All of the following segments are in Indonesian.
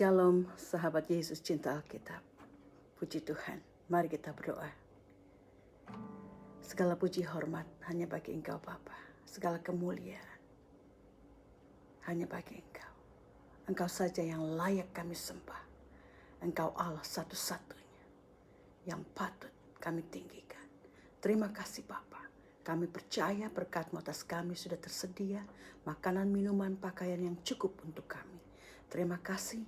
Shalom sahabat Yesus cinta Alkitab. Puji Tuhan, mari kita berdoa. Segala puji hormat hanya bagi Engkau Bapa. Segala kemuliaan hanya bagi Engkau. Engkau saja yang layak kami sembah. Engkau Allah satu-satunya yang patut kami tinggikan. Terima kasih Bapa. Kami percaya berkat-Mu atas kami sudah tersedia makanan, minuman, pakaian yang cukup untuk kami. Terima kasih.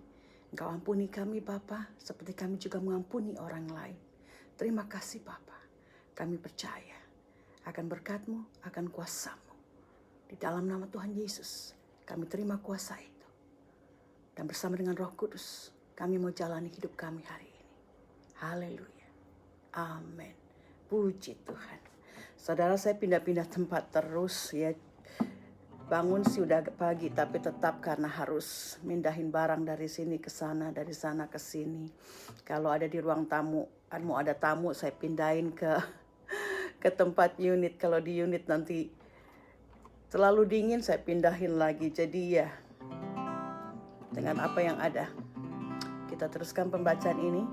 Engkau ampuni kami Bapa, seperti kami juga mengampuni orang lain. Terima kasih Bapa. Kami percaya akan berkat-Mu, akan kuasa-Mu. Di dalam nama Tuhan Yesus, kami terima kuasa itu. Dan bersama dengan Roh Kudus, kami mau jalani hidup kami hari ini. Haleluya. Amin. Puji Tuhan. Saudara, saya pindah-pindah tempat terus ya. Bangun sih udah pagi, tapi tetap karena harus mindahin barang dari sini ke sana, dari sana ke sini. Kalau ada di ruang tamu, mau ada tamu, saya pindahin ke tempat unit. Kalau di unit nanti terlalu dingin, saya pindahin lagi. Jadi ya, dengan apa yang ada, kita teruskan pembacaan ini.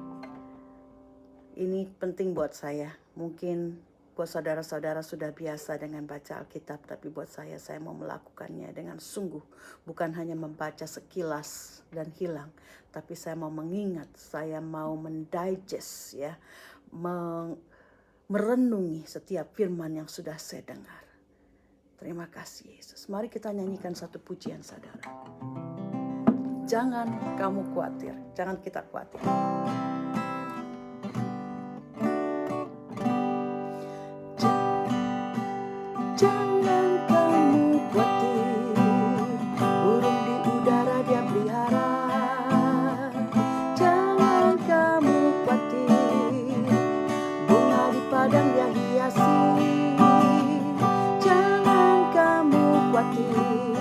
Ini penting buat saya. Mungkin buat saudara-saudara sudah biasa dengan baca Alkitab, tapi buat saya mau melakukannya dengan sungguh. Bukan hanya membaca sekilas dan hilang, tapi saya mau mengingat, saya mau mendigest ya, merenungi setiap firman yang sudah saya dengar. Terima kasih Yesus. Mari kita nyanyikan satu pujian saudara. Jangan kamu khawatir, jangan kita khawatir. Jangan kamu khawatir, burung di udara dia pelihara. Jangan kamu khawatir, bunga di padang dia hiasi. Jangan kamu khawatir,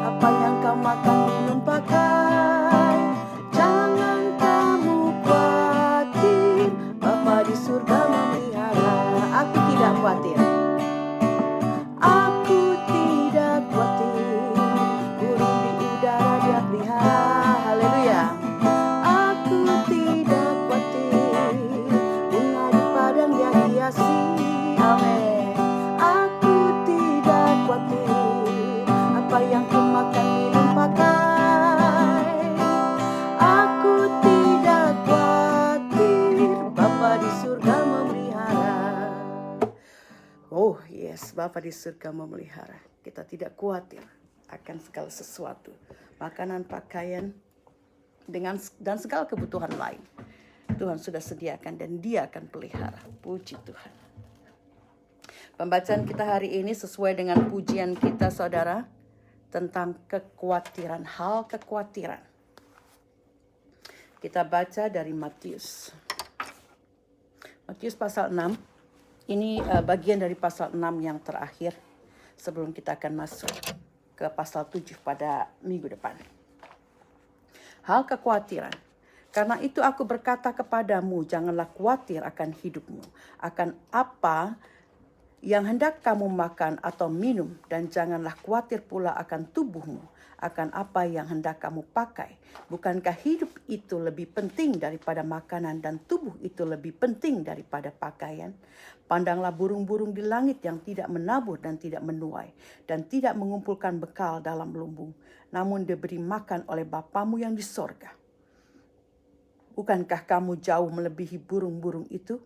apa yang kau makan, minum, pakai. Jangan kamu khawatir, Bapa di surga memelihara. Aku tidak khawatir. Oh yes, Bapa di surga memelihara. Kita tidak khawatir akan segala sesuatu. Makanan, pakaian, dan segala kebutuhan lain. Tuhan sudah sediakan dan Dia akan pelihara. Puji Tuhan. Pembacaan kita hari ini sesuai dengan pujian kita saudara. Tentang kekhawatiran, hal kekhawatiran. Kita baca dari Matius. Matius pasal 6. Ini bagian dari pasal 6 yang terakhir sebelum kita akan masuk ke pasal 7 pada minggu depan. Hal kekhawatiran. Karena itu aku berkata kepadamu, janganlah khawatir akan hidupmu, akan apa yang hendak kamu makan atau minum, dan janganlah khawatir pula akan tubuhmu, akan apa yang hendak kamu pakai. Bukankah hidup itu lebih penting daripada makanan dan tubuh itu lebih penting daripada pakaian? Pandanglah burung-burung di langit yang tidak menabur dan tidak menuai dan tidak mengumpulkan bekal dalam lumbung, namun diberi makan oleh Bapamu yang di sorga. Bukankah kamu jauh melebihi burung-burung itu?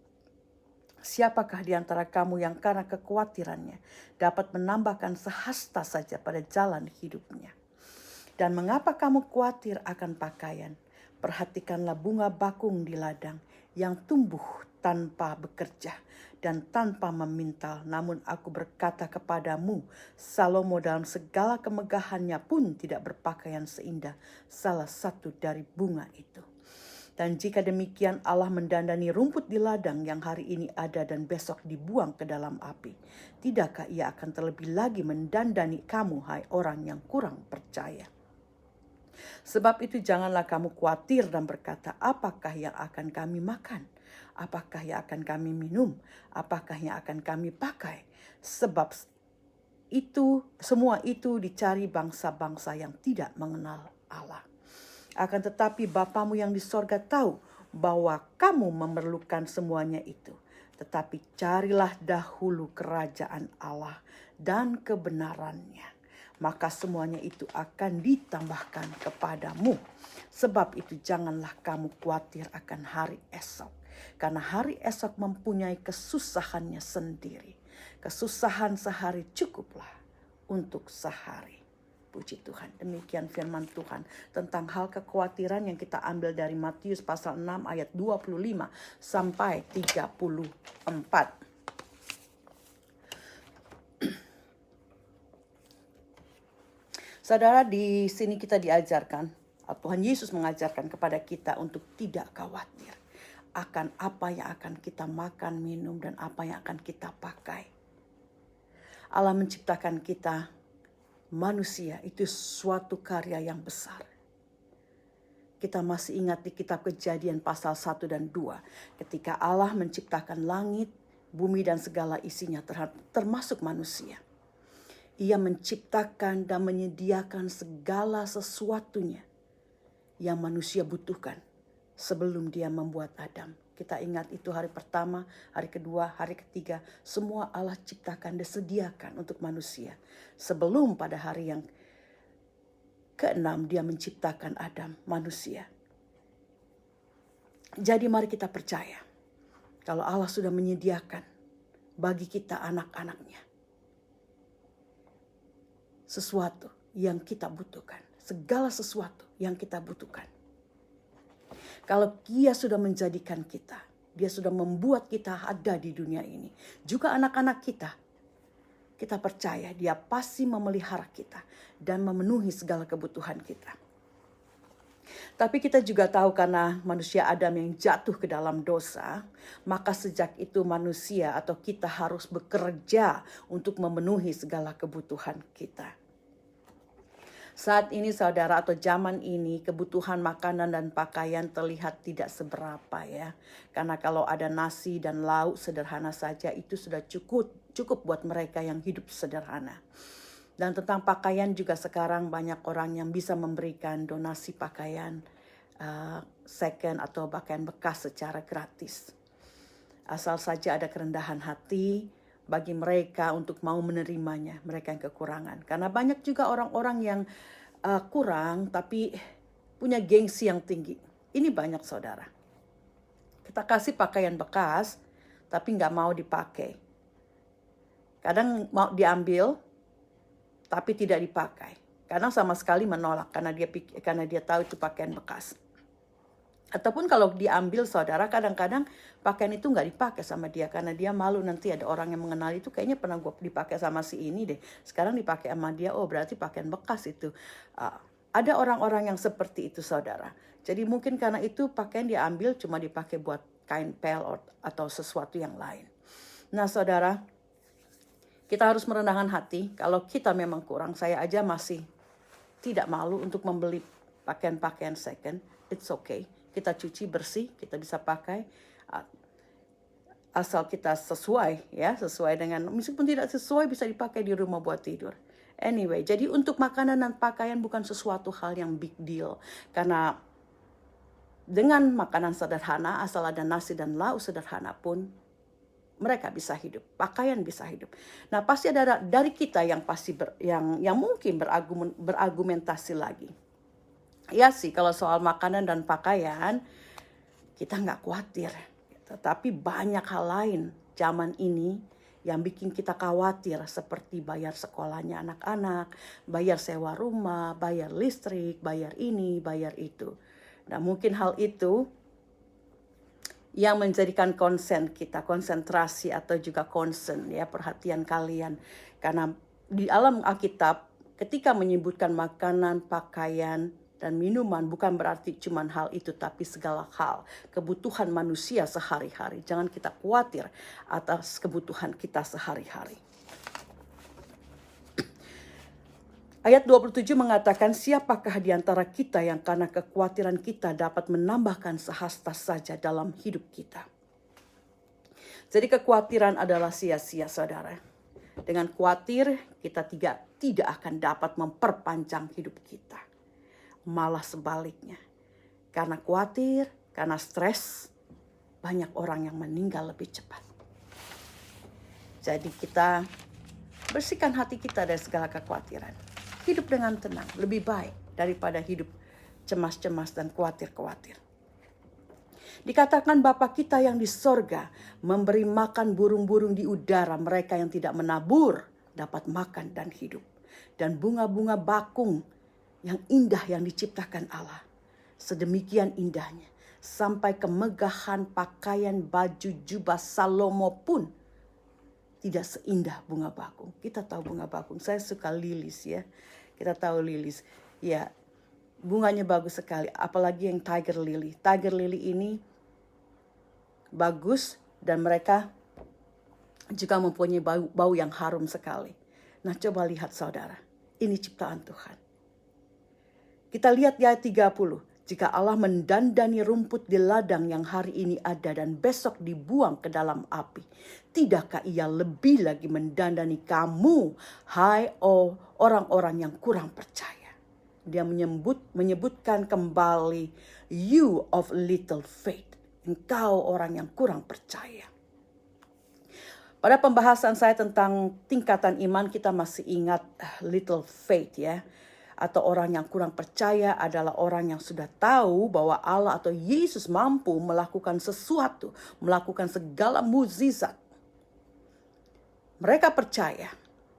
Siapakah di antara kamu yang karena kekhawatirannya dapat menambahkan sehasta saja pada jalan hidupnya? Dan mengapa kamu khawatir akan pakaian? Perhatikanlah bunga bakung di ladang yang tumbuh tanpa bekerja dan tanpa memintal. Namun aku berkata kepadamu, Salomo dalam segala kemegahannya pun tidak berpakaian seindah salah satu dari bunga itu. Dan jika demikian Allah mendandani rumput di ladang yang hari ini ada dan besok dibuang ke dalam api, tidakkah Ia akan terlebih lagi mendandani kamu, hai orang yang kurang percaya? Sebab itu janganlah kamu khawatir dan berkata, apakah yang akan kami makan? Apakah yang akan kami minum? Apakah yang akan kami pakai? Sebab itu semua itu dicari bangsa-bangsa yang tidak mengenal Allah. Akan tetapi Bapamu yang di sorga tahu bahwa kamu memerlukan semuanya itu. Tetapi carilah dahulu kerajaan Allah dan kebenarannya, maka semuanya itu akan ditambahkan kepadamu. Sebab itu janganlah kamu khawatir akan hari esok, karena hari esok mempunyai kesusahannya sendiri. Kesusahan sehari cukuplah untuk sehari. Puji Tuhan. Demikian firman Tuhan tentang hal kekhawatiran yang kita ambil dari Matius pasal 6 ayat 25 sampai 34. Saudara, di sini kita diajarkan, Tuhan Yesus mengajarkan kepada kita untuk tidak khawatir akan apa yang akan kita makan, minum, dan apa yang akan kita pakai. Allah menciptakan kita manusia, itu suatu karya yang besar. Kita masih ingat di kitab Kejadian pasal 1 dan 2. Ketika Allah menciptakan langit, bumi dan segala isinya termasuk manusia. Ia menciptakan dan menyediakan segala sesuatunya yang manusia butuhkan sebelum dia membuat Adam. Kita ingat itu hari pertama, hari kedua, hari ketiga. Semua Allah ciptakan dan sediakan untuk manusia. Sebelum pada hari yang keenam dia menciptakan Adam, manusia. Jadi mari kita percaya kalau Allah sudah menyediakan bagi kita anak-anaknya sesuatu yang kita butuhkan. Segala sesuatu yang kita butuhkan. Kalau Dia sudah menjadikan kita, Dia sudah membuat kita ada di dunia ini. Juga anak-anak kita percaya Dia pasti memelihara kita dan memenuhi segala kebutuhan kita. Tapi kita juga tahu karena manusia Adam yang jatuh ke dalam dosa, maka sejak itu manusia atau kita harus bekerja untuk memenuhi segala kebutuhan kita. Saat ini saudara atau zaman ini kebutuhan makanan dan pakaian terlihat tidak seberapa ya. Karena kalau ada nasi dan lauk sederhana saja itu sudah cukup buat mereka yang hidup sederhana. Dan tentang pakaian juga sekarang banyak orang yang bisa memberikan donasi pakaian second atau pakaian bekas secara gratis. Asal saja ada kerendahan hati bagi mereka untuk mau menerimanya, mereka yang kekurangan. Karena banyak juga orang-orang yang kurang tapi punya gengsi yang tinggi. Ini banyak saudara. Kita kasih pakaian bekas tapi nggak mau dipakai. Kadang mau diambil tapi tidak dipakai. Kadang sama sekali menolak karena dia tahu itu pakaian bekas. Ataupun kalau diambil saudara, kadang-kadang pakaian itu nggak dipakai sama dia karena dia malu nanti ada orang yang mengenal itu kayaknya pernah gue dipakai sama si ini deh. Sekarang dipakai sama dia, oh berarti pakaian bekas itu. Ada orang-orang yang seperti itu saudara. Jadi mungkin karena itu pakaian diambil cuma dipakai buat kain pel atau sesuatu yang lain. Nah saudara, kita harus merendahkan hati. Kalau kita memang kurang, saya aja masih tidak malu untuk membeli pakaian-pakaian second. It's okay. Kita cuci bersih, kita bisa pakai asal kita sesuai dengan, meskipun tidak sesuai bisa dipakai di rumah buat tidur. Anyway, jadi untuk makanan dan pakaian bukan sesuatu hal yang big deal karena dengan makanan sederhana, asal ada nasi dan lauk sederhana pun mereka bisa hidup, pakaian bisa hidup. Nah, pasti ada dari kita yang pasti yang mungkin berargumentasi lagi. Ya sih, kalau soal makanan dan pakaian kita nggak khawatir. Tetapi banyak hal lain zaman ini yang bikin kita khawatir seperti bayar sekolahnya anak-anak, bayar sewa rumah, bayar listrik, bayar ini, bayar itu. Nah mungkin hal itu yang menjadikan konsentrasi atau juga concern ya perhatian kalian. Karena di alam Alkitab ketika menyebutkan makanan, pakaian, dan minuman bukan berarti cuma hal itu tapi segala hal. Kebutuhan manusia sehari-hari. Jangan kita khawatir atas kebutuhan kita sehari-hari. Ayat 27 mengatakan siapakah di antara kita yang karena kekhawatiran kita dapat menambahkan sehasta saja dalam hidup kita. Jadi kekhawatiran adalah sia-sia saudara. Dengan khawatir kita tidak akan dapat memperpanjang hidup kita. Malah sebaliknya, Karena khawatir, karena stres, banyak orang yang meninggal lebih cepat. Jadi kita bersihkan hati kita dari segala kekhawatiran. Hidup dengan tenang lebih baik daripada hidup cemas-cemas dan khawatir-khawatir. Dikatakan Bapa kita yang di sorga memberi makan burung-burung di udara, mereka yang tidak menabur dapat makan dan hidup. Dan bunga-bunga bakung yang indah yang diciptakan Allah. Sedemikian indahnya. Sampai kemegahan pakaian baju jubah Salomo pun tidak seindah bunga bakung. Kita tahu bunga bakung. Saya suka lilis ya. Kita tahu lilis. Ya, bunganya bagus sekali. Apalagi yang tiger lily. Tiger lily ini bagus dan mereka juga mempunyai bau yang harum sekali. Nah, coba lihat saudara. Ini ciptaan Tuhan. Kita lihat di ayat 30. Jika Allah mendandani rumput di ladang yang hari ini ada dan besok dibuang ke dalam api, tidakkah Ia lebih lagi mendandani kamu, hai orang-orang yang kurang percaya? Dia menyebutkan kembali, you of little faith, engkau orang yang kurang percaya. Pada pembahasan saya tentang tingkatan iman, kita masih ingat little faith ya. Atau orang yang kurang percaya adalah orang yang sudah tahu bahwa Allah atau Yesus mampu melakukan sesuatu, melakukan segala mukjizat. Mereka percaya,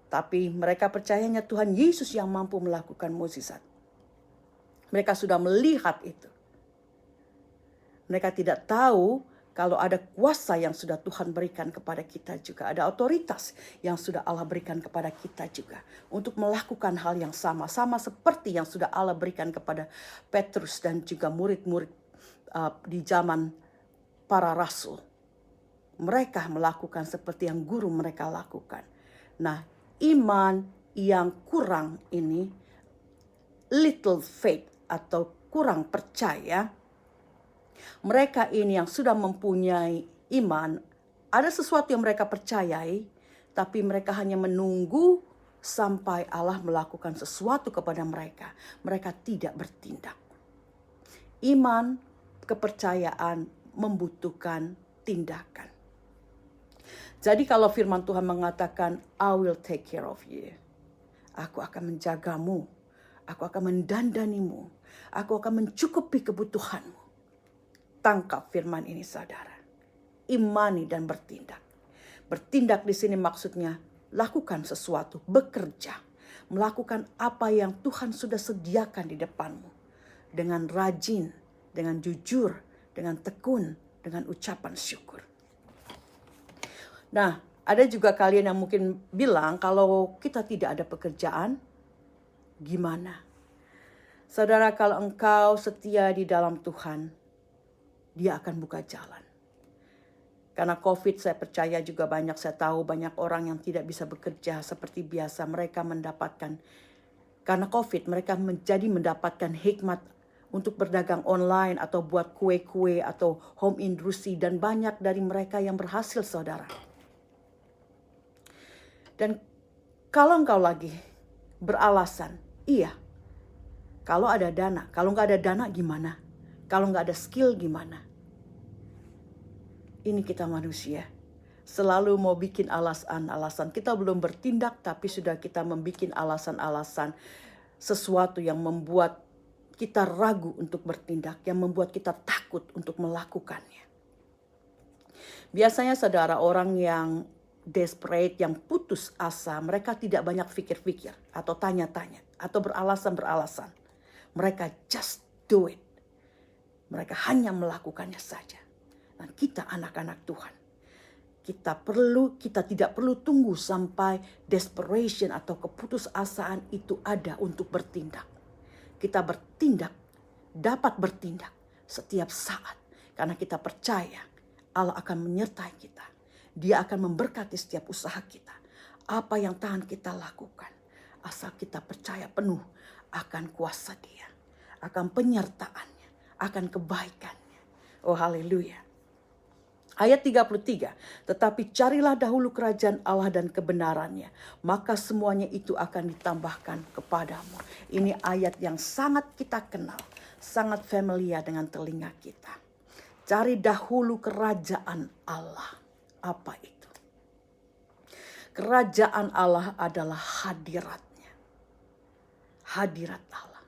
tapi mereka percayanya Tuhan Yesus yang mampu melakukan mukjizat. Mereka sudah melihat itu. Mereka tidak tahu kalau ada kuasa yang sudah Tuhan berikan kepada kita juga. Ada otoritas yang sudah Allah berikan kepada kita juga. Untuk melakukan hal yang sama. Sama seperti yang sudah Allah berikan kepada Petrus dan juga murid-murid di zaman para rasul. Mereka melakukan seperti yang guru mereka lakukan. Nah, iman yang kurang ini, little faith atau kurang percaya, mereka ini yang sudah mempunyai iman, ada sesuatu yang mereka percayai, tapi mereka hanya menunggu sampai Allah melakukan sesuatu kepada mereka. Mereka tidak bertindak. Iman, kepercayaan membutuhkan tindakan. Jadi kalau firman Tuhan mengatakan, I will take care of you. Aku akan menjagamu. Aku akan mendandanimu. Aku akan mencukupi kebutuhanmu. Tangkap firman ini saudara. Imani dan bertindak. Bertindak di sini maksudnya lakukan sesuatu, bekerja. Melakukan apa yang Tuhan sudah sediakan di depanmu. Dengan rajin, dengan jujur, dengan tekun, dengan ucapan syukur. Nah, ada juga kalian yang mungkin bilang kalau kita tidak ada pekerjaan, gimana? Saudara, kalau engkau setia di dalam Tuhan, Dia akan buka jalan. Karena COVID saya percaya juga saya tahu banyak orang yang tidak bisa bekerja seperti biasa. Mereka mendapatkan, karena COVID mereka mendapatkan hikmat untuk berdagang online atau buat kue-kue atau home industry. Dan banyak dari mereka yang berhasil saudara. Dan kalau engkau lagi beralasan, iya, kalau ada dana, kalau nggak ada dana gimana? Kalau nggak ada skill gimana? Ini kita manusia. Selalu mau bikin alasan-alasan. Kita belum bertindak tapi sudah kita membuat alasan-alasan. Sesuatu yang membuat kita ragu untuk bertindak. Yang membuat kita takut untuk melakukannya. Biasanya saudara, orang yang desperate, yang putus asa, mereka tidak banyak pikir-pikir atau tanya-tanya atau beralasan-beralasan. Mereka just do it. Mereka hanya melakukannya saja. Dan kita anak-anak Tuhan. Kita tidak perlu tunggu sampai desperation atau keputusasaan itu ada untuk bertindak. Kita bertindak, dapat bertindak setiap saat. Karena kita percaya Allah akan menyertai kita. Dia akan memberkati setiap usaha kita. Apa yang Tuhan kita lakukan. Asal kita percaya penuh akan kuasa Dia. Akan penyertaannya. Akan kebaikannya. Oh haleluya. Ayat 33, tetapi carilah dahulu kerajaan Allah dan kebenarannya, maka semuanya itu akan ditambahkan kepadamu. Ini ayat yang sangat kita kenal, sangat familiar dengan telinga kita. Cari dahulu kerajaan Allah. Apa itu? Kerajaan Allah adalah hadiratnya. Hadirat Allah.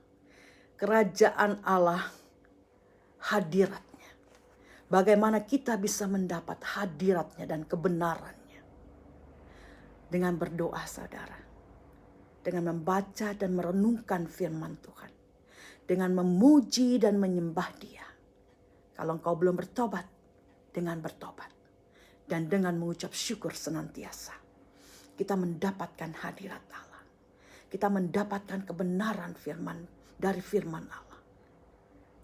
Kerajaan Allah, hadiratnya. Bagaimana kita bisa mendapat hadiratnya dan kebenarannya? Dengan berdoa, saudara. Dengan membaca dan merenungkan firman Tuhan. Dengan memuji dan menyembah Dia. Kalau engkau belum bertobat, dengan bertobat. Dan dengan mengucap syukur senantiasa. Kita mendapatkan hadirat Allah. Kita mendapatkan kebenaran dari firman Allah.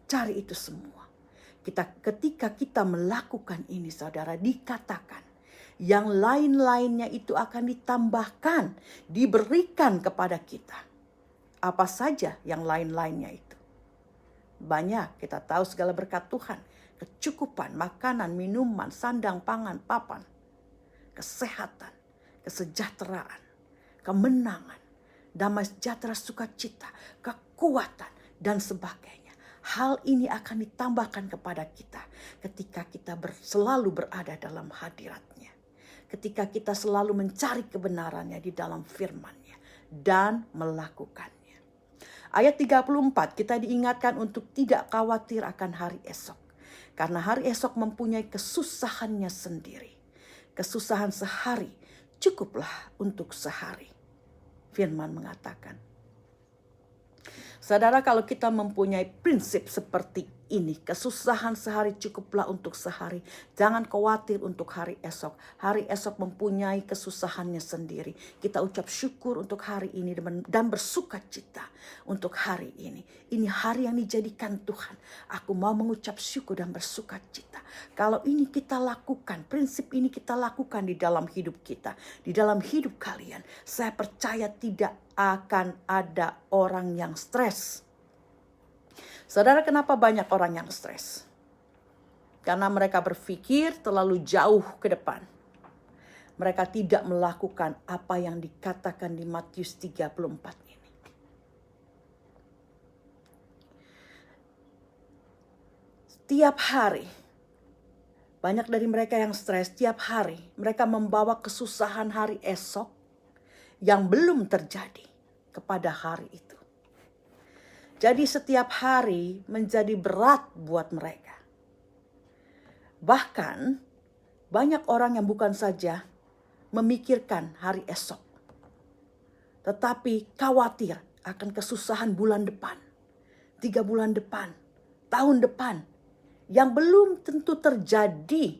Cari itu semua. Ketika kita melakukan ini, saudara, dikatakan yang lain-lainnya itu akan ditambahkan, diberikan kepada kita. Apa saja yang lain-lainnya itu? Banyak, kita tahu segala berkat Tuhan. Kecukupan, makanan, minuman, sandang, pangan, papan. Kesehatan, kesejahteraan, kemenangan, damai sejahtera, sukacita, kekuatan, dan sebagainya. Hal ini akan ditambahkan kepada kita ketika kita selalu berada dalam hadiratnya. Ketika kita selalu mencari kebenarannya di dalam firman-Nya dan melakukannya. Ayat 34 kita diingatkan untuk tidak khawatir akan hari esok. Karena hari esok mempunyai kesusahannya sendiri. Kesusahan sehari cukuplah untuk sehari. Firman mengatakan. Saudara, kalau kita mempunyai prinsip seperti ini, kesusahan sehari cukuplah untuk sehari. Jangan khawatir untuk hari esok. Hari esok mempunyai kesusahannya sendiri. Kita ucap syukur untuk hari ini dan bersuka cita untuk hari ini. Ini hari yang dijadikan Tuhan. Aku mau mengucap syukur dan bersuka cita. Kalau ini kita lakukan, prinsip ini kita lakukan di dalam hidup kita, di dalam hidup kalian, saya percaya tidak akan ada orang yang stres. Saudara, kenapa banyak orang yang stres? Karena mereka berpikir terlalu jauh ke depan. Mereka tidak melakukan apa yang dikatakan di Matius 34 ini. Setiap hari, banyak dari mereka yang stres. Setiap hari mereka membawa kesusahan hari esok yang belum terjadi kepada hari itu. Jadi setiap hari menjadi berat buat mereka. Bahkan banyak orang yang bukan saja memikirkan hari esok, tetapi khawatir akan kesusahan bulan depan, 3 bulan depan, tahun depan, yang belum tentu terjadi.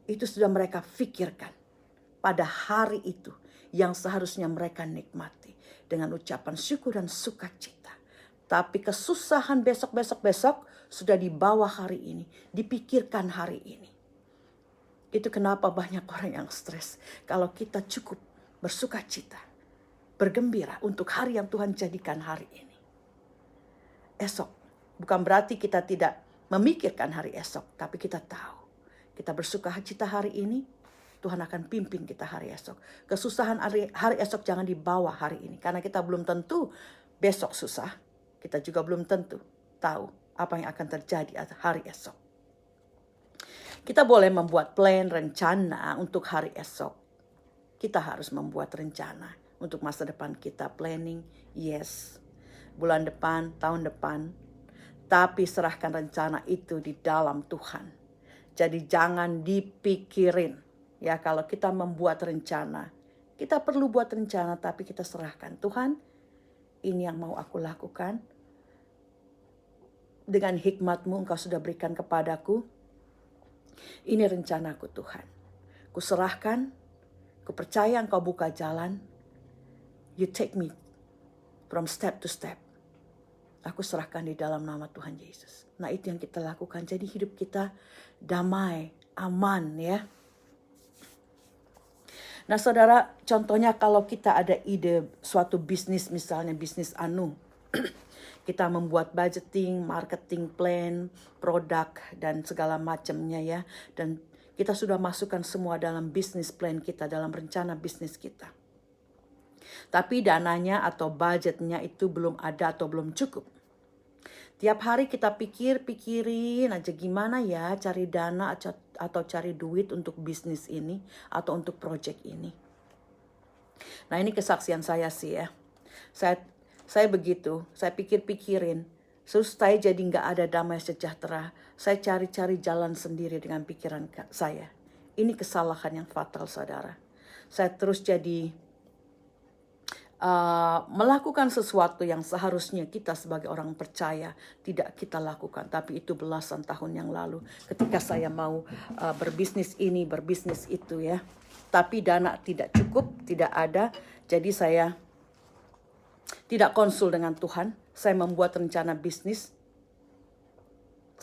Itu sudah mereka pikirkan pada hari itu yang seharusnya mereka nikmati dengan ucapan syukur dan sukacita. Tapi kesusahan besok sudah dibawa hari ini, dipikirkan hari ini. Itu kenapa banyak orang yang stres. Kalau kita cukup bersukacita, bergembira untuk hari yang Tuhan jadikan hari ini. Esok, bukan berarti kita tidak memikirkan hari esok, tapi kita tahu, kita bersukacita hari ini, Tuhan akan pimpin kita hari esok. Kesusahan hari esok jangan dibawa hari ini. Karena kita belum tentu besok susah. Kita juga belum tentu tahu apa yang akan terjadi hari esok. Kita boleh membuat plan, rencana untuk hari esok. Kita harus membuat rencana untuk masa depan kita. Planning, yes. Bulan depan, tahun depan. Tapi serahkan rencana itu di dalam Tuhan. Jadi jangan dipikirin. Ya, kalau kita membuat rencana, kita perlu buat rencana tapi kita serahkan. Tuhan, ini yang mau aku lakukan. Dengan hikmat-Mu Engkau sudah berikan kepadaku. Ini rencanaku Tuhan. Ku serahkan, ku percaya Engkau buka jalan. You take me from step to step. Aku serahkan di dalam nama Tuhan Yesus. Nah, itu yang kita lakukan. Jadi hidup kita damai, aman ya. Nah saudara, contohnya kalau kita ada ide suatu bisnis, misalnya bisnis kita membuat budgeting, marketing plan, produk, dan segala macamnya ya. Dan kita sudah masukkan semua dalam bisnis plan kita, dalam rencana bisnis kita. Tapi dananya atau budgetnya itu belum ada atau belum cukup. Tiap hari kita pikirin aja gimana ya cari dana atau cari duit untuk bisnis ini atau untuk project ini. Nah, ini kesaksian saya sih ya. Saya begitu, saya pikirin. Terus saya jadi nggak ada damai sejahtera. Saya cari-cari jalan sendiri dengan pikiran saya. Ini kesalahan yang fatal, saudara. Saya terus jadi melakukan sesuatu yang seharusnya kita sebagai orang percaya tidak kita lakukan. Tapi itu belasan tahun yang lalu ketika saya mau berbisnis ini, berbisnis itu ya. Tapi dana tidak cukup, tidak ada. Jadi saya tidak konsul dengan Tuhan. Saya membuat rencana bisnis.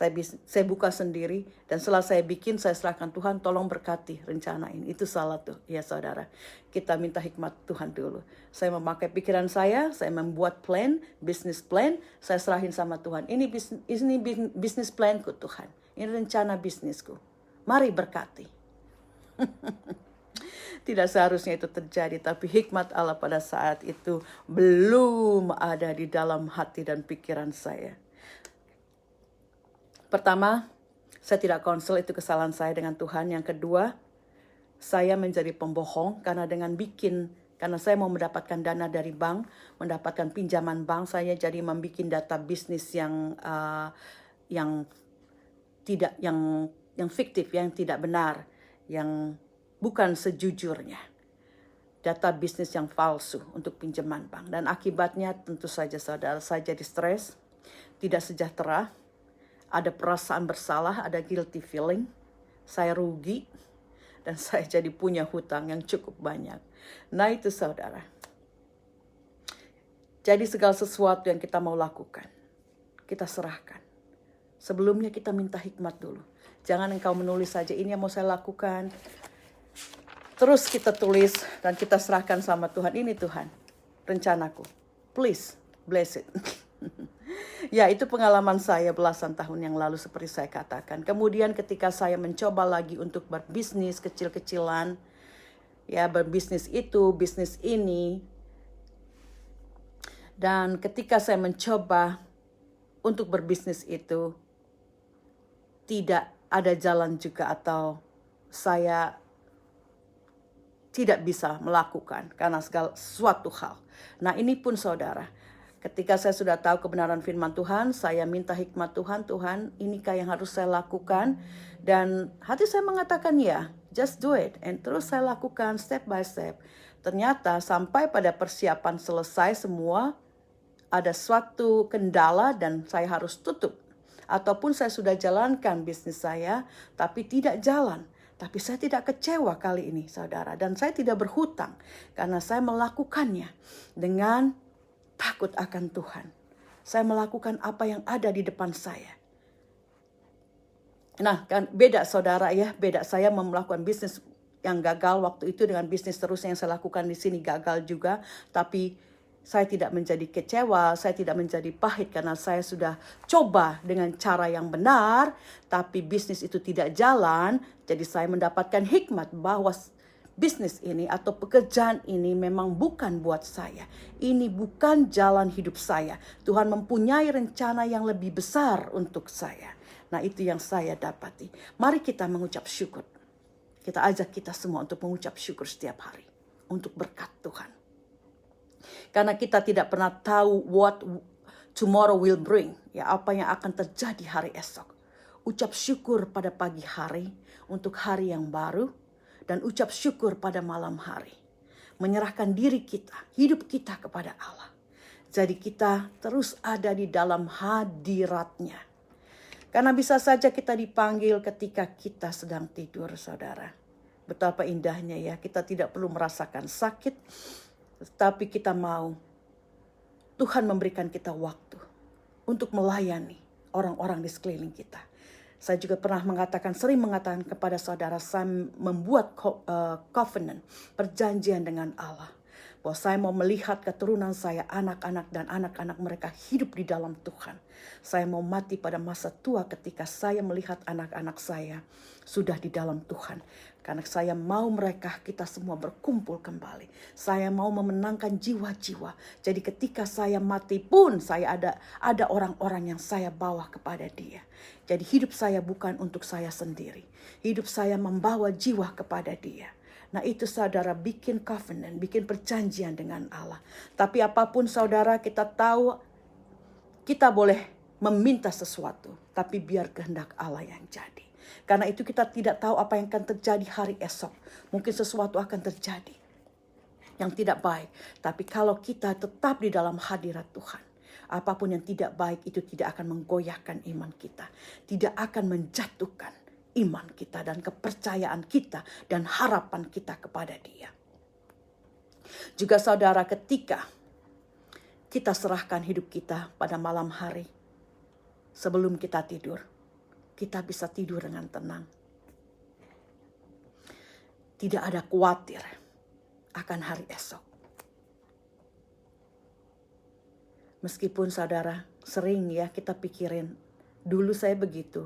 Saya buka sendiri, dan setelah saya bikin, saya serahkan Tuhan, tolong berkati rencana ini. Itu salah tuh, ya saudara. Kita minta hikmat Tuhan dulu. Saya memakai pikiran saya membuat plan, bisnis plan, saya serahin sama Tuhan. Ini bisnis planku Tuhan. Ini rencana bisnisku. Mari berkati. Tidak seharusnya itu terjadi, tapi hikmat Allah pada saat itu belum ada di dalam hati dan pikiran saya. Pertama, saya tidak konsul, itu kesalahan saya dengan Tuhan. Yang kedua, saya menjadi pembohong karena karena saya mau mendapatkan dana dari bank, mendapatkan pinjaman bank, saya jadi membuat data bisnis yang fiktif, yang tidak benar, yang bukan sejujurnya. Data bisnis yang palsu untuk pinjaman bank. Dan akibatnya tentu saja saudara, saya jadi stres, tidak sejahtera, ada perasaan bersalah, ada guilty feeling, saya rugi, dan saya jadi punya hutang yang cukup banyak. Nah itu saudara. Jadi segala sesuatu yang kita mau lakukan, kita serahkan. Sebelumnya kita minta hikmat dulu. Jangan engkau menulis saja, ini yang mau saya lakukan. Terus kita tulis dan kita serahkan sama Tuhan. Ini Tuhan, rencanaku. Please, bless it. Ya, itu pengalaman saya belasan tahun yang lalu seperti saya katakan. Kemudian ketika saya mencoba lagi untuk berbisnis kecil-kecilan, ya berbisnis itu, bisnis ini. Dan ketika saya mencoba untuk berbisnis itu, tidak ada jalan juga atau saya tidak bisa melakukan karena suatu hal. Nah ini pun saudara, ketika saya sudah tahu kebenaran firman Tuhan, saya minta hikmat Tuhan, Tuhan inikah yang harus saya lakukan? Dan hati saya mengatakan ya, just do it. And terus saya lakukan step by step. Ternyata sampai pada persiapan selesai semua, ada suatu kendala dan saya harus tutup. Ataupun saya sudah jalankan bisnis saya, tapi tidak jalan. Tapi saya tidak kecewa kali ini saudara. Dan saya tidak berhutang karena saya melakukannya dengan takut akan Tuhan. Saya melakukan apa yang ada di depan saya. Nah kan beda saudara ya. Beda saya melakukan bisnis yang gagal waktu itu dengan bisnis terusnya yang saya lakukan di sini gagal juga. Tapi saya tidak menjadi kecewa, saya tidak menjadi pahit karena saya sudah coba dengan cara yang benar, tapi bisnis itu tidak jalan. Jadi saya mendapatkan hikmat bahwa bisnis ini atau pekerjaan ini memang bukan buat saya. Ini bukan jalan hidup saya. Tuhan mempunyai rencana yang lebih besar untuk saya. Nah itu yang saya dapati. Mari kita mengucap syukur. Kita ajak kita semua untuk mengucap syukur setiap hari. Untuk berkat Tuhan. Karena kita tidak pernah tahu what tomorrow will bring. Ya, apa yang akan terjadi hari esok. Ucap syukur pada pagi hari untuk hari yang baru. Dan ucap syukur pada malam hari. Menyerahkan diri kita, hidup kita kepada Allah. Jadi kita terus ada di dalam hadiratnya. Karena bisa saja kita dipanggil ketika kita sedang tidur, saudara. Betapa indahnya ya, kita tidak perlu merasakan sakit. Tapi kita mau Tuhan memberikan kita waktu untuk melayani orang-orang di sekeliling kita. Saya juga pernah sering mengatakan kepada saudara, saya membuat covenant, perjanjian dengan Allah. Bahwa saya mau melihat keturunan saya, anak-anak dan anak-anak mereka hidup di dalam Tuhan. Saya mau mati pada masa tua ketika saya melihat anak-anak saya sudah di dalam Tuhan. Karena saya mau mereka, kita semua berkumpul kembali. Saya mau memenangkan jiwa-jiwa. Jadi ketika saya mati pun saya ada orang-orang yang saya bawa kepada Dia. Jadi hidup saya bukan untuk saya sendiri. Hidup saya membawa jiwa kepada Dia. Nah itu saudara, bikin covenant, bikin perjanjian dengan Allah. Tapi apapun saudara, kita tahu kita boleh meminta sesuatu. Tapi biar kehendak Allah yang jadi. Karena itu kita tidak tahu apa yang akan terjadi hari esok. Mungkin sesuatu akan terjadi yang tidak baik. Tapi kalau kita tetap di dalam hadirat Tuhan, apapun yang tidak baik itu tidak akan menggoyahkan iman kita. Tidak akan menjatuhkan iman kita dan kepercayaan kita dan harapan kita kepada Dia. Juga saudara, ketika kita serahkan hidup kita pada malam hari sebelum kita tidur, kita bisa tidur dengan tenang. Tidak ada khawatir akan hari esok. Meskipun saudara sering ya kita pikirin, dulu saya begitu.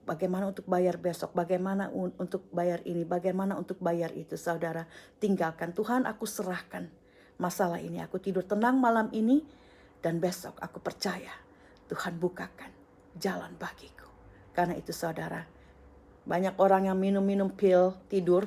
Bagaimana untuk bayar besok, bagaimana untuk bayar ini, bagaimana untuk bayar itu. Saudara, tinggalkan. Tuhan, aku serahkan masalah ini. Aku tidur tenang malam ini dan besok aku percaya Tuhan bukakan jalan bagiku. Karena itu saudara, banyak orang yang minum pil tidur.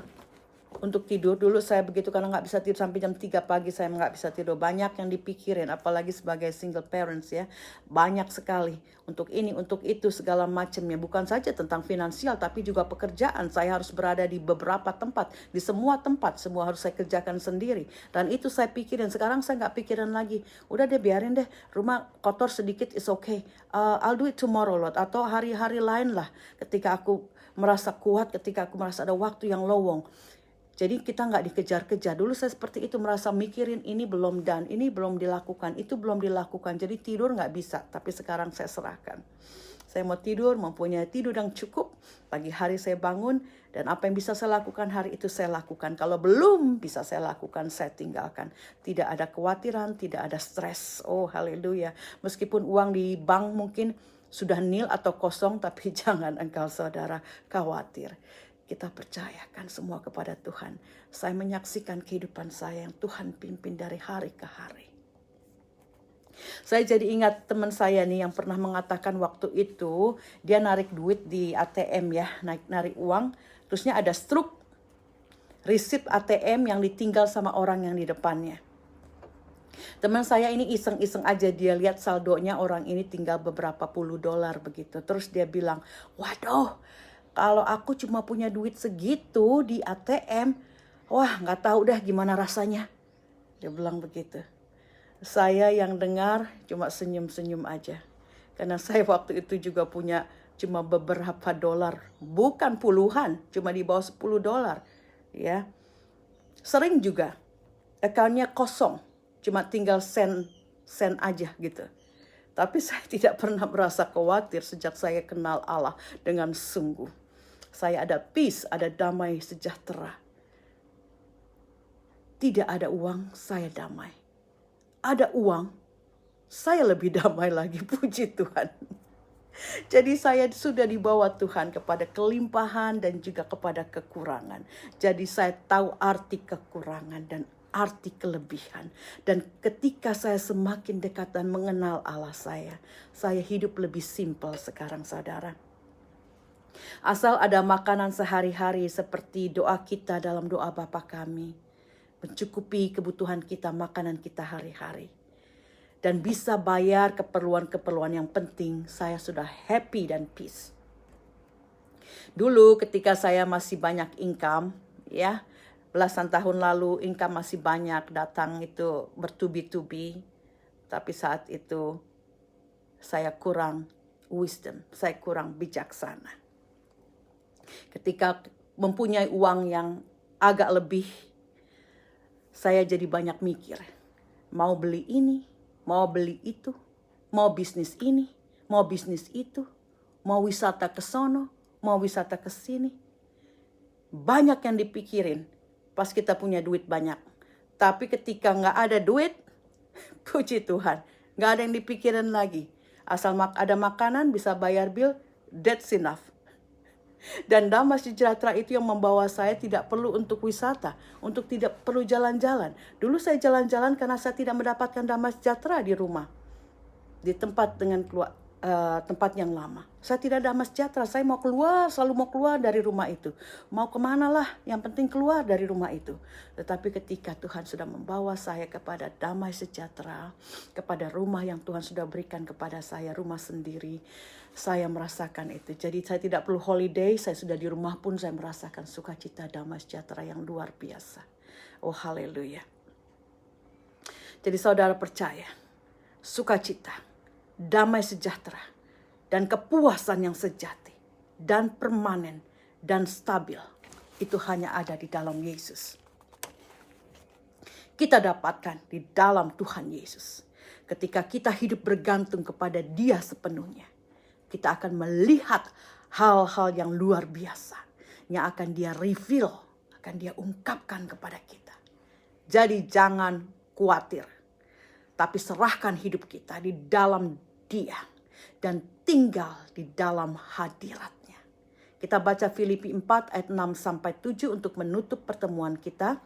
Untuk tidur, dulu saya begitu karena nggak bisa tidur sampai jam 3 pagi saya nggak bisa tidur. Banyak yang dipikirin, apalagi sebagai single parents ya. Banyak sekali untuk ini, untuk itu, segala macamnya. Bukan saja tentang finansial, tapi juga pekerjaan. Saya harus berada di beberapa tempat, di semua tempat, semua harus saya kerjakan sendiri. Dan itu saya pikirin, sekarang saya nggak pikirin lagi. Udah deh, biarin deh, rumah kotor sedikit, it's okay. I'll do it tomorrow, Lord. Atau hari-hari lain lah, ketika aku merasa kuat, ketika aku merasa ada waktu yang lowong. Jadi kita nggak dikejar-kejar. Dulu saya seperti itu, merasa mikirin ini belum done, ini belum dilakukan, itu belum dilakukan. Jadi tidur nggak bisa, tapi sekarang saya serahkan. Saya mau tidur, mempunyai tidur yang cukup. Pagi hari saya bangun, dan apa yang bisa saya lakukan hari itu saya lakukan. Kalau belum bisa saya lakukan, saya tinggalkan. Tidak ada kekhawatiran, tidak ada stres. Oh haleluya. Meskipun uang di bank mungkin sudah nil atau kosong, tapi jangan engkau saudara khawatir. Kita percayakan semua kepada Tuhan. Saya menyaksikan kehidupan saya yang Tuhan pimpin dari hari ke hari. Saya jadi ingat teman saya nih yang pernah mengatakan waktu itu dia narik duit di ATM ya, narik uang, terusnya ada struk resip ATM yang ditinggal sama orang yang di depannya. Teman saya ini iseng-iseng aja, dia lihat saldonya orang ini tinggal beberapa puluh dolar begitu. Terus dia bilang, waduh, kalau aku cuma punya duit segitu di ATM, wah nggak tahu dah gimana rasanya. Dia bilang begitu. Saya yang dengar cuma senyum-senyum aja. Karena saya waktu itu juga punya cuma beberapa dolar. Bukan puluhan, cuma di bawah 10 dolar. Ya. Sering juga account-nya kosong. Cuma tinggal sen aja gitu. Tapi saya tidak pernah merasa khawatir sejak saya kenal Allah dengan sungguh. Saya ada peace, ada damai sejahtera. Tidak ada uang, saya damai. Ada uang, saya lebih damai lagi, puji Tuhan. Jadi saya sudah dibawa Tuhan kepada kelimpahan dan juga kepada kekurangan. Jadi saya tahu arti kekurangan dan arti kelebihan. Dan ketika saya semakin dekat dan mengenal Allah saya hidup lebih simpel sekarang saudara. Asal ada makanan sehari-hari seperti doa kita dalam doa Bapa kami. Mencukupi kebutuhan kita, makanan kita hari-hari. Dan bisa bayar keperluan-keperluan yang penting, saya sudah happy dan peace. Dulu ketika saya masih banyak income, ya, belasan tahun lalu income masih banyak, datang itu bertubi-tubi. Tapi saat itu saya kurang wisdom, saya kurang bijaksana. Ketika mempunyai uang yang agak lebih, saya jadi banyak mikir. Mau beli ini, mau beli itu, mau bisnis ini, mau bisnis itu, mau wisata ke sono, mau wisata ke sini. Banyak yang dipikirin pas kita punya duit banyak. Tapi ketika nggak ada duit, puji Tuhan, nggak ada yang dipikirin lagi. Asal ada makanan, bisa bayar bill, that's enough. Dan damai sejahtera itu yang membawa saya tidak perlu untuk wisata, untuk tidak perlu jalan-jalan. Dulu saya jalan-jalan karena saya tidak mendapatkan damai sejahtera di rumah, di tempat dengan tempat yang lama. Saya tidak damai sejahtera, saya mau keluar, selalu mau keluar dari rumah itu. Mau kemana lah, yang penting keluar dari rumah itu. Tetapi ketika Tuhan sudah membawa saya kepada damai sejahtera, kepada rumah yang Tuhan sudah berikan kepada saya, rumah sendiri, saya merasakan itu. Jadi saya tidak perlu holiday, saya sudah di rumah pun saya merasakan sukacita damai sejahtera yang luar biasa. Oh haleluya. Jadi saudara percaya, sukacita, damai sejahtera, dan kepuasan yang sejati, dan permanen, dan stabil, itu hanya ada di dalam Yesus. Kita dapatkan di dalam Tuhan Yesus. Ketika kita hidup bergantung kepada Dia sepenuhnya, kita akan melihat hal-hal yang luar biasa yang akan Dia reveal, akan Dia ungkapkan kepada kita. Jadi jangan khawatir, tapi serahkan hidup kita di dalam Dia dan tinggal di dalam hadirat-Nya. Kita baca Filipi 4 ayat 6-7 untuk menutup pertemuan kita.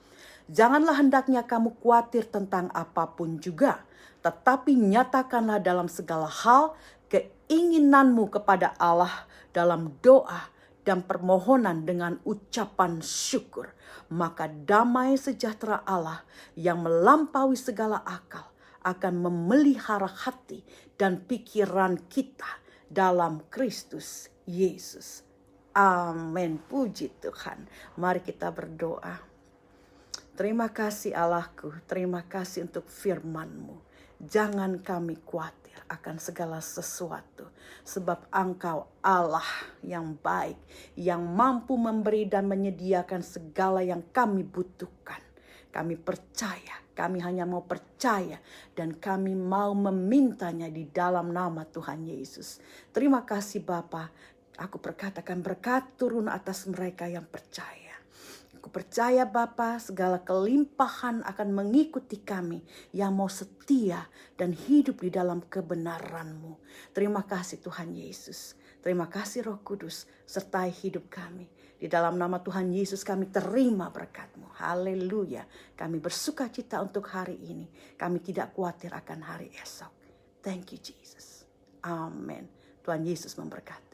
Janganlah hendaknya kamu khawatir tentang apapun juga, tetapi nyatakanlah dalam segala hal keinginanmu kepada Allah dalam doa dan permohonan dengan ucapan syukur. Maka damai sejahtera Allah yang melampaui segala akal akan memelihara hati dan pikiran kita dalam Kristus Yesus. Amin. Puji Tuhan. Mari kita berdoa. Terima kasih Allahku, terima kasih untuk firman-Mu. Jangan kami khawatir akan segala sesuatu, sebab Engkau Allah yang baik, yang mampu memberi dan menyediakan segala yang kami butuhkan. Kami percaya, kami hanya mau percaya, dan kami mau memintanya di dalam nama Tuhan Yesus. Terima kasih Bapa. Aku berkatakan berkat turun atas mereka yang percaya. Aku percaya Bapa, segala kelimpahan akan mengikuti kami yang mau setia dan hidup di dalam kebenaran-Mu. Terima kasih Tuhan Yesus. Terima kasih Roh Kudus sertai hidup kami. Di dalam nama Tuhan Yesus kami terima berkat-Mu. Haleluya. Kami bersuka cita untuk hari ini. Kami tidak khawatir akan hari esok. Thank you Jesus. Amin. Tuhan Yesus memberkati.